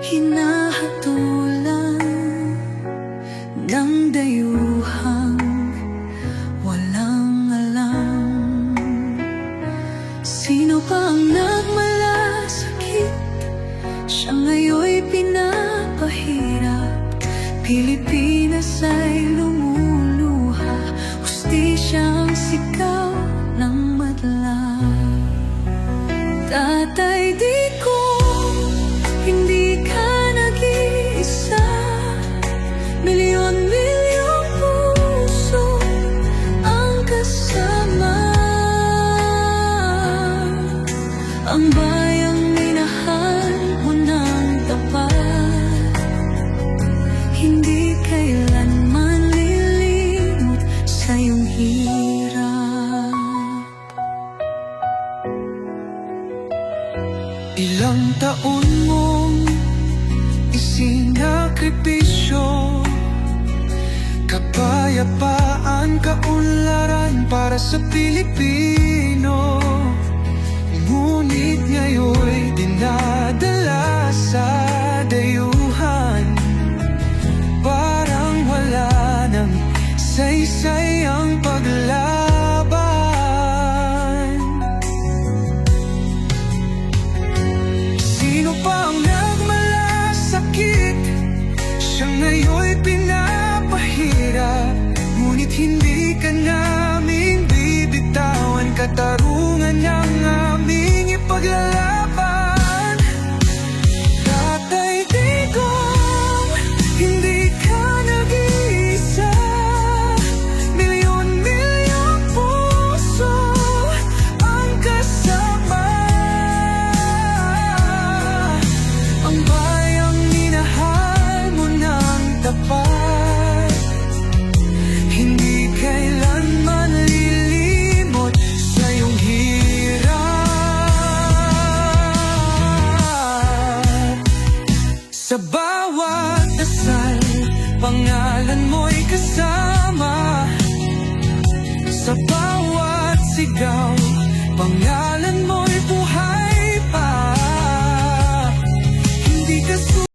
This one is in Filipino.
hinahatulan ng dayuhang walang alam. Sino pa ang nagmalasakit? Siya ngayon'y pinapahirap. Pilipinas ay lumuluha, hustisyang sigaw ng madla. Tatay, di ko hindi ka nag-iisa. Milyon-milyong puso ang kasama. Ang bayang minahal mo ng tapat, hindi kailanman lilimot sa iyong hirap. Ilang taon mong isinakripisyo, kapayapaan, kaunlaran para sa Pilipino. Ngunit ngayon'y dinadala sa dayuhan, parang wala nang saysay ang paglaban. Sino pa ang nagmalasakit? Siya ngayon'y pinapahirap. Ngunit hindi ka namin bibitawan, katarungan ng aming ipaglalaban. Tatay Digong, hindi ka nag-iisa. Milyon-milyong puso ang kasama. Ang bayang minahal mo ng tapat, hindi kailanman lilimot sa iyong hirap. Sa bawat dasal, pangalan mo'y kasama. Sa bawat sigaw,